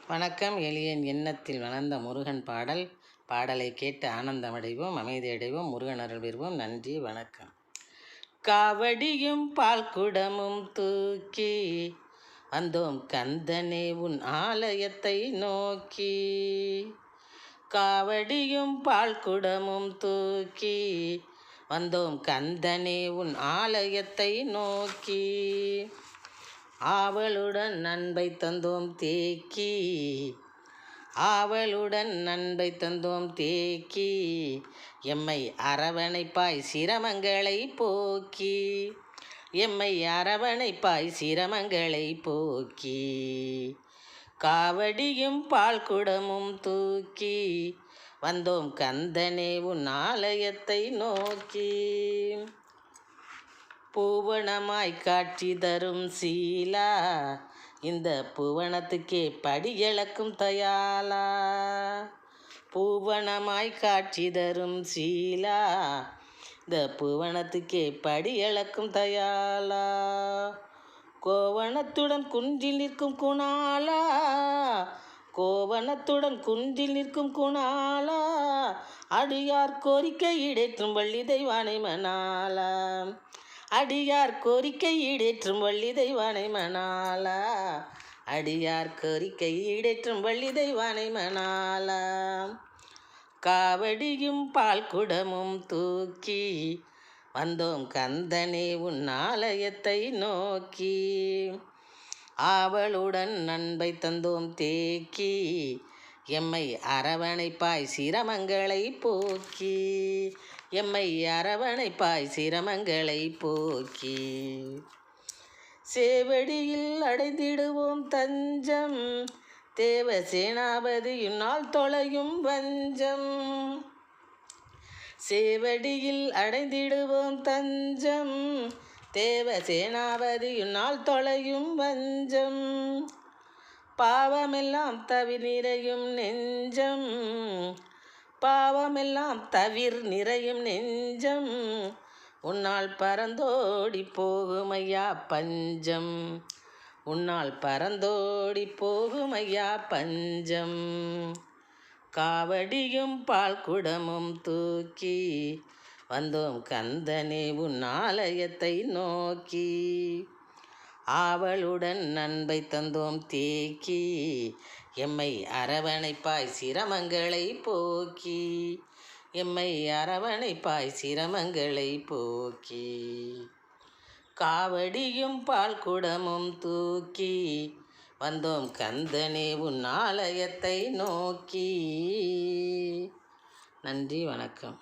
வணக்கம். எளியன் எண்ணத்தில் வளர்ந்த முருகன் பாடலை கேட்டு ஆனந்தமடைவோம், அமைதியடைவோம், முருகன் அருள் பெறுவோம். நன்றி, வணக்கம். காவடியும் பால் குடமும் தூக்கி வந்தோம் கந்தனே உன் ஆலயத்தை நோக்கி. காவடியும் பால் குடமும் தூக்கி வந்தோம் கந்தனே உன் ஆலயத்தை நோக்கி. ஆவலுடன் அன்பை தந்தோம் தேக்கி, ஆவலுடன் அன்பை தந்தோம் தேக்கி, எம்மை அரவணைப்பாய் சிரமங்களை போக்கி, எம்மை அரவணைப்பாய் சிரமங்களை போக்கி. காவடியும் பால் குடமும் தூக்கி வந்தோம் கந்தனே உன் ஆலயத்தை நோக்கி. பூவனமாய் காட்சி தரும் சீலா, இந்த புவனத்துக்கே படியளக்கும் தயாலா. பூவனமாய் காட்சி தரும் சீலா, இந்த புவனத்துக்கே படியளக்கும் தயாலா. கோவணத்துடன் குன்றில் நிற்கும் குணாலா, கோவணத்துடன் குன்றில் நிற்கும் குணாலா, அடியார் கோரிக்கை ஈடேற்றும் வள்ளி தெய்வானை மணாலா, அடியார் கோரிக்கை ஈடேற்றும் வள்ளி தெய்வானை மணாலா, அடியார் கோரிக்கை ஈடேற்றும் வள்ளி தெய்வானை மணாலா. காவடியும் பால் குடமும் தூக்கி வந்தோம் கந்தனே உன் ஆலயத்தை நோக்கி. ஆவலுடன் அன்பை தந்தோம் தேக்கி, எம்மை அரவணைப்பாய் சிரமங்களை போக்கி, எம்மை அரவணைப்பாய் சிரமங்களை போக்கி. சேவடியில் அடைந்திடுவோம் தஞ்சம், தேவ சேனாபதியுன்னால் தொலையும் வஞ்சம். சேவடியில் அடைந்திடுவோம் தஞ்சம், தேவ சேனாபதியுன்னால் தொலையும் வஞ்சம். பாவமெல்லாம் தவிர் நிறையும் நெஞ்சம், பாவமெல்லாம் தவிர் நிறையும் நெஞ்சம், உன்னால் பறந்தோடி போகுமையா பஞ்சம், உன்னால் பறந்தோடி போகுமையா பஞ்சம். காவடியும் பால் குடமும் தூக்கி வந்தோம் கந்தனே உன் ஆலயத்தை நோக்கி. ஆவலுடன் அன்பை தந்தோம் தேக்கி, எம்மை அரவணைப்பாய் சிரமங்களை போக்கி, எம்மை அரவணைப்பாய் சிரமங்களை போக்கி. காவடியும் பால் குடமும் தூக்கி வந்தோம் கந்தனே உன் ஆலயத்தை நோக்கி. நன்றி, வணக்கம்.